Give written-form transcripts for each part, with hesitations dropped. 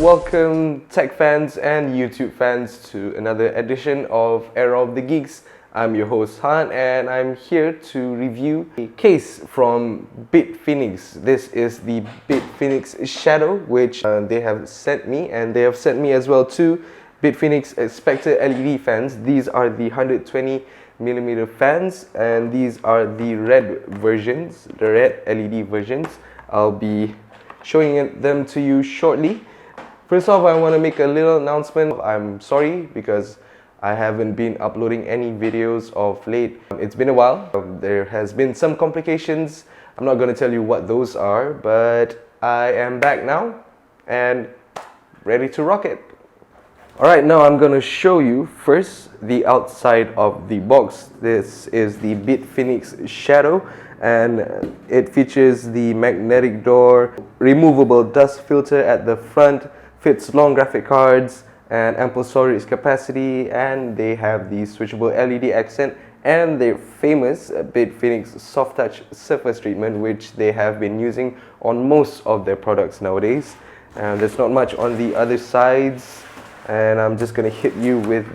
welcome tech fans and YouTube fans to another edition of Era of the Geeks. I'm your host Han, and I'm here to review a case from Bitfenix. This is the Bitfenix Shadow, which they have sent me, and they have sent me as well two Bitfenix Spectre LED fans. These are the 120mm fans, and these are the red versions, the red LED versions. I'll be showing them to you shortly. First off, I want to make a little announcement. I'm sorry because I haven't been uploading any videos of late. It's been a while. There has been some complications. I'm not going to tell you what those are, but I am back now and ready to rock it. Alright, now I'm going to show you first the outside of the box. This is the Bitfenix Shadow, and it features the magnetic door, removable dust filter at the front, fits long graphic cards and ample storage capacity, and they have the switchable LED accent and their famous Bitfenix soft touch surface treatment, which they have been using on most of their products nowadays. And there's not much on the other sides, and I'm just going to hit you with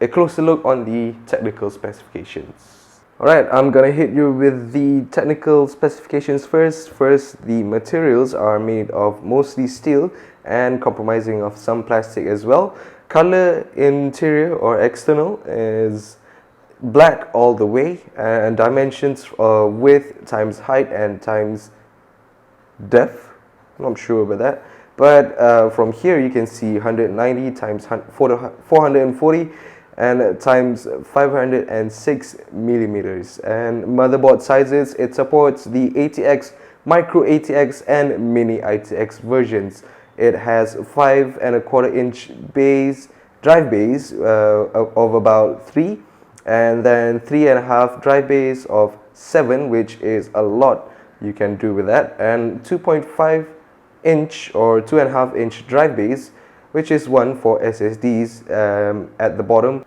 a closer look on the technical specifications. Alright, I'm going to hit you with the technical specifications first. First, the materials are made of mostly steel and compromising of some plastic as well. Color interior or external is black all the way, and dimensions width times height and times depth. I'm not sure about that, but from here you can see 190 times 440 and times 506 millimeters. And motherboard sizes, it supports the ATX, micro ATX and mini ATX versions. It has 5.25-inch drive bays of about 3, and then 3.5 drive bays of 7, which is a lot you can do with that, and 2.5-inch or 2.5-inch drive bays, which is one for SSDs at the bottom.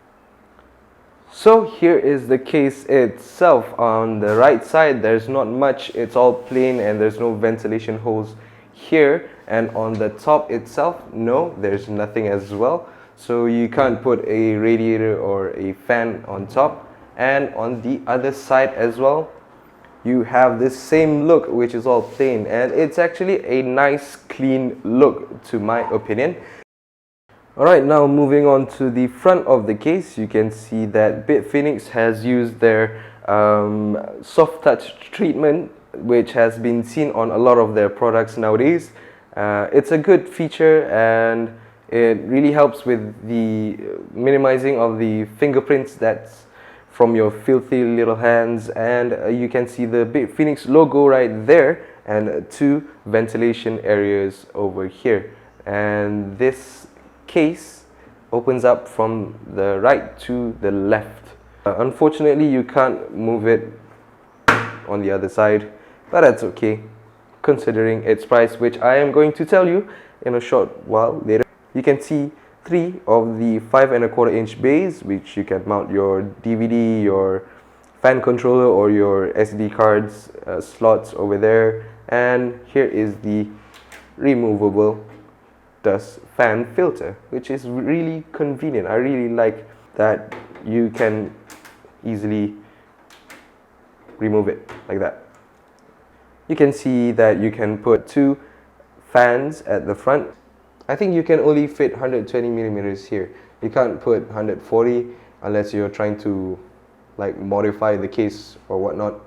So here is the case itself. On the right side, there's not much. It's all plain and there's no ventilation holes here. And on the top itself, no, there's nothing as well. So you can't put a radiator or a fan on top. And on the other side as well, you have this same look, which is all plain. And it's actually a nice, clean look, to my opinion. Alright, now moving on to the front of the case, you can see that Bitfenix has used their soft touch treatment, which has been seen on a lot of their products nowadays. It's a good feature, and it really helps with the minimizing of the fingerprints that's from your filthy little hands. And you can see the Bitfenix logo right there and two ventilation areas over here. And this case opens up from the right to the left. Unfortunately, you can't move it on the other side, but that's okay considering its price, which I am going to tell you in a short while later. You can see 3 of the 5.25-inch bays, which you can mount your DVD, your fan controller or your SD cards slots over there. And here is the removable dust fan filter, which is really convenient. I really like that you can easily remove it like that. You can see that you can put 2 fans at the front. I think you can only fit 120 millimeters here. You can't put 140 unless you're trying to like modify the case or whatnot,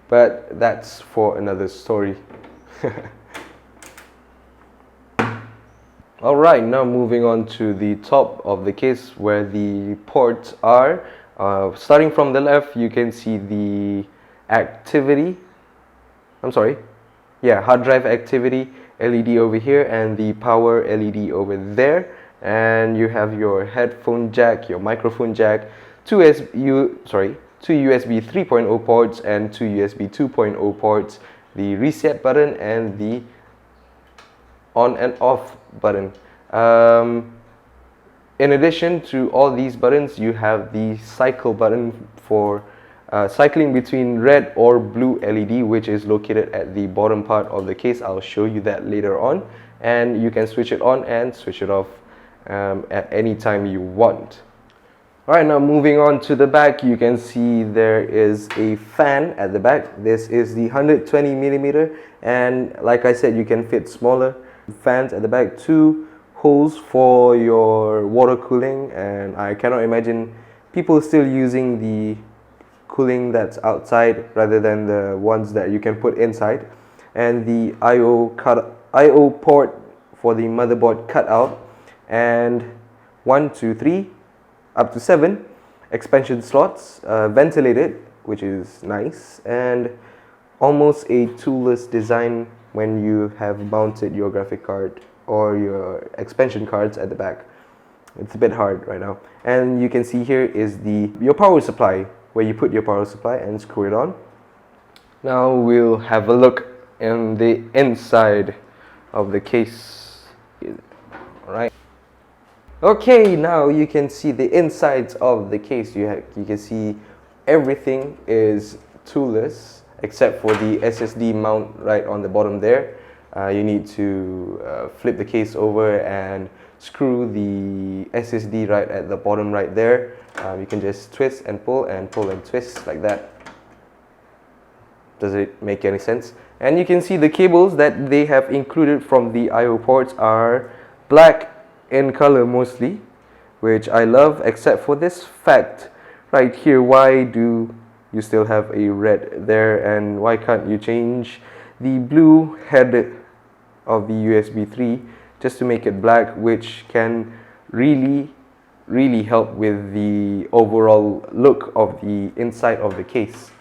but that's for another story. Alright, now moving on to the top of the case where the ports are. Starting from the left, you can see the hard drive activity LED over here and the power LED over there. And you have your headphone jack, your microphone jack, two USB 3.0 ports and 2 USB 2.0 ports, the reset button and the on and off button. In addition to all these buttons, you have the cycle button for cycling between red or blue LED, which is located at the bottom part of the case. I'll show you that later on. and you can switch it on and switch it off at any time you want. Alright, now moving on to the back, you can see there is a fan at the back. This is the 120mm, and like I said, you can fit smaller fans at the back. Two holes for your water cooling, and I cannot imagine people still using the cooling that's outside rather than the ones that you can put inside. And the IO port for the motherboard cutout, and 1, 2, 3 up to 7 expansion slots, ventilated, which is nice, and almost a toolless design when you have mounted your graphic card or your expansion cards at the back. It's a bit hard right now. And you can see here is your power supply, where you put your power supply and screw it on. Now we'll have a look in the inside of the case. Alright. Okay, now you can see the insides of the case. You can see everything is toolless except for the SSD mount right on the bottom there. You need to flip the case over and screw the SSD right at the bottom right there. You can just twist and pull and twist like that. Does it make any sense? And you can see the cables that they have included from the IO ports are black in color mostly, which I love, except for this fact right here. Why do you still have a red there, and why can't you change the blue head of the USB 3 just to make it black, which can really help with the overall look of the inside of the case.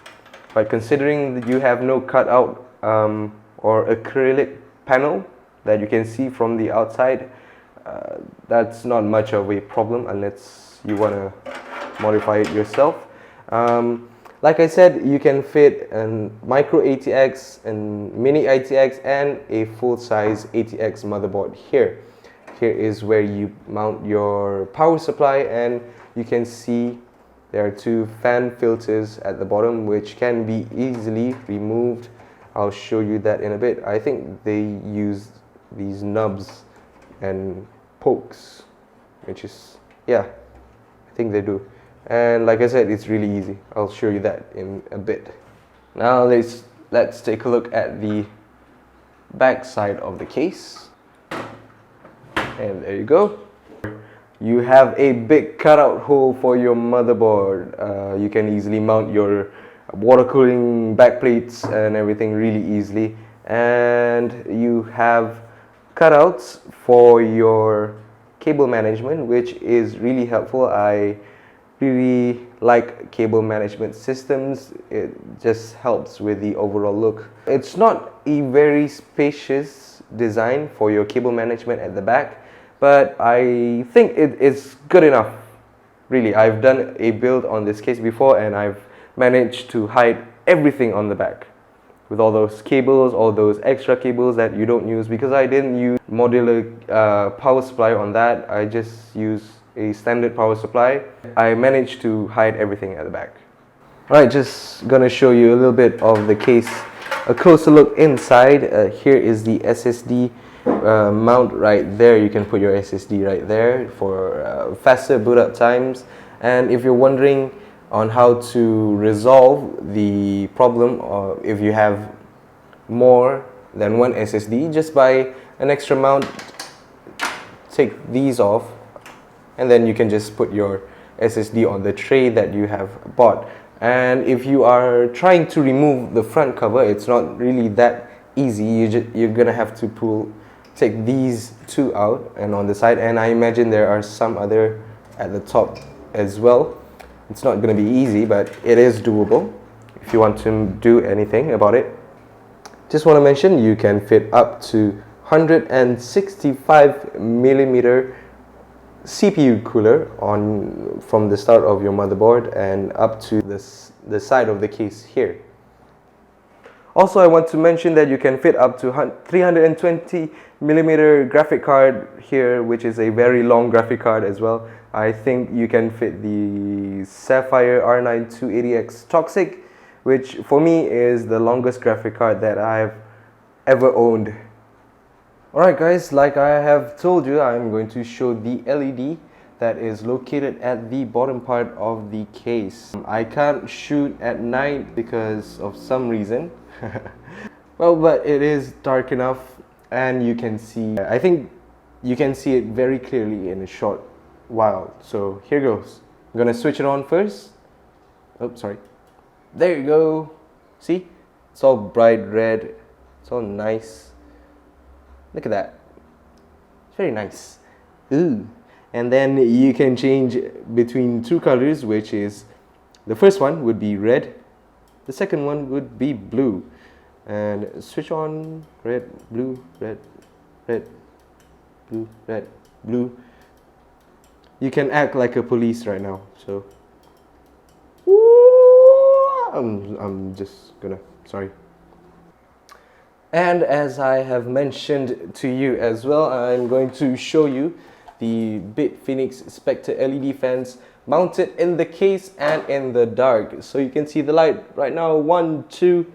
But considering that you have no cutout or acrylic panel that you can see from the outside, that's not much of a problem unless you want to modify it yourself. Like I said, you can fit a micro ATX and mini ATX and a full-size ATX motherboard here. Here is where you mount your power supply, and you can see there are two fan filters at the bottom which can be easily removed. I'll show you that in a bit. I think they use these nubs and pokes, which is, yeah, I think they do. And like I said, it's really easy. I'll show you that in a bit. Now let's take a look at the back side of the case. And there you go. You have a big cutout hole for your motherboard. You can easily mount your water cooling backplates and everything really easily. And you have cutouts for your cable management, which is really helpful. I really like cable management systems. It just helps with the overall look. It's not a very spacious design for your cable management at the back, but I think it is good enough. Really, I've done a build on this case before, and I've managed to hide everything on the back with all those cables, all those extra cables that you don't use, because I didn't use modular power supply on that. I just use a standard power supply. I managed to hide everything at the back. Alright, just gonna show you a little bit of the case, a closer look inside. Here is the SSD mount right there. You can put your SSD right there for faster boot up times. And if you're wondering on how to resolve the problem, or if you have more than one SSD, just buy an extra mount, take these off, and then you can just put your SSD on the tray that you have bought. And if you are trying to remove the front cover, it's not really that easy. You're gonna have to take these two out and on the side, and I imagine there are some other at the top as well. It's not going to be easy, but it is doable if you want to do anything about it. Just want to mention, you can fit up to 165mm CPU cooler from the start of your motherboard and up to the side of the case here. Also, I want to mention that you can fit up to 320mm graphic card here, which is a very long graphic card as well. I think you can fit the Sapphire R9 280X Toxic, which for me is the longest graphic card that I've ever owned. Alright guys, like I have told you, I'm going to show the LED that is located at the bottom part of the case. I can't shoot at night because of some reason. Well, but it is dark enough and you can see, I think you can see it very clearly in a short while. So here goes. I'm gonna switch it on first. Oh, sorry. There you go. See? It's all bright red. It's all nice. Look at that. It's very nice. Ooh. And then you can change between two colors, which is the first one would be red, the second one would be blue. And switch on red, blue, red, red, blue, red, blue. You can act like a police right now. So I'm just gonna, sorry. And as I have mentioned to you as well, I'm going to show you the Bitfenix Spectre LED fans mounted in the case and in the dark. So you can see the light right now. 1, 2,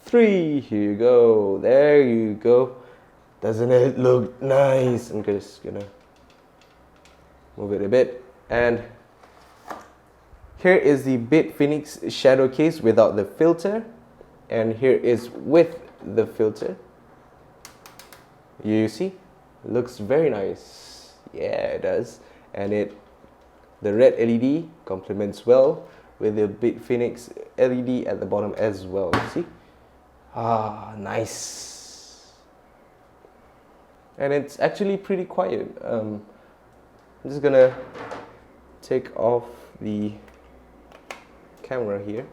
3. Here you go. There you go. Doesn't it look nice? I'm just gonna move it a bit. And here is the Bitfenix shadow case without the filter. And here is with the filter. You see, it looks very nice. Yeah, it does. And the red LED complements well with the Bitfenix LED at the bottom as well. See? Ah, nice. And it's actually pretty quiet. I'm just gonna take off the camera here.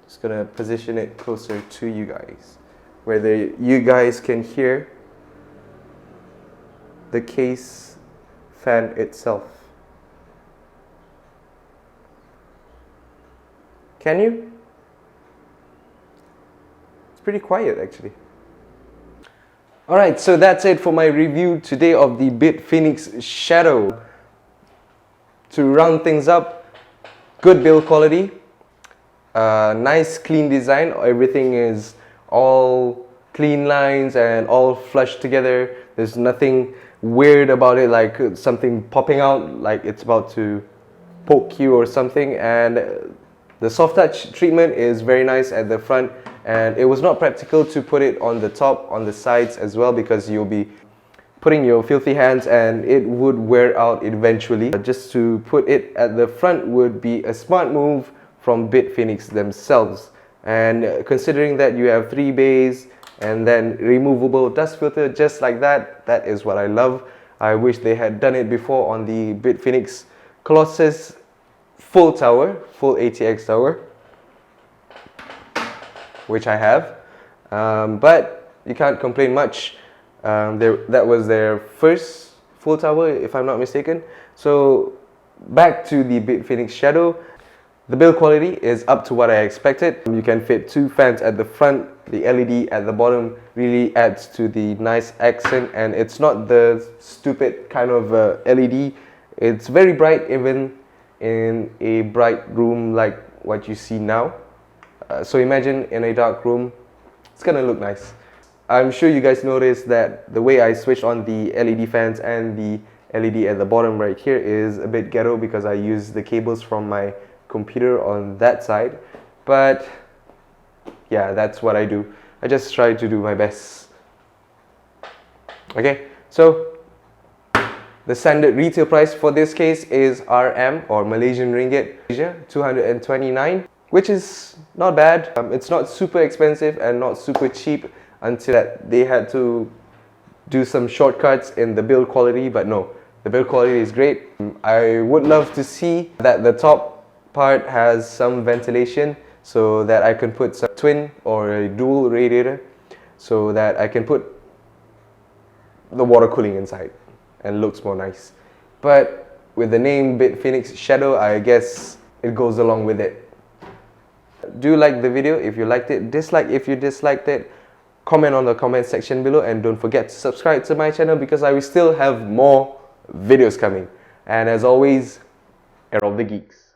Just gonna position it closer to you guys, where you guys can hear the case fan itself. Can you? It's pretty quiet actually. Alright, so that's it for my review today of the Bitfenix Shadow. To round things up, good build quality, nice clean design. Everything is all clean lines and all flushed together. There's nothing weird about it, like something popping out like it's about to poke you or something. And the soft touch treatment is very nice at the front, and it was not practical to put it on the top, on the sides as well, because you'll be putting your filthy hands and it would wear out eventually. Just to put it at the front would be a smart move from Bitfenix themselves. And considering that you have 3 bays and then removable dust filter just like that, that is what I love. I wish they had done it before on the Bitfenix Colossus full tower, full ATX tower, which I have. But you can't complain much. That was their first full tower, if I'm not mistaken. So back to the Bitfenix Shadow. The build quality is up to what I expected. You can fit 2 fans at the front. The LED at the bottom really adds to the nice accent, and it's not the stupid kind of LED. It's very bright even in a bright room like what you see now. So imagine in a dark room, it's gonna look nice. I'm sure you guys noticed that the way I switched on the LED fans and the LED at the bottom right here is a bit ghetto, because I use the cables from my computer on that side. But yeah, that's what I do. I just try to do my best. Okay, so the standard retail price for this case is RM, or Malaysian Ringgit, 229, which is not bad. It's not super expensive and not super cheap, until that they had to do some shortcuts in the build quality. But no, the build quality is great. I would love to see that the top part has some ventilation, so that I can put some twin or a dual radiator, so that I can put the water cooling inside and looks more nice. But with the name Bitfenix Shadow, I guess it goes along with it. Do like the video if you liked it, dislike if you disliked it, comment on the comment section below, and don't forget to subscribe to my channel, because I will still have more videos coming. And as always, Era of the Geeks.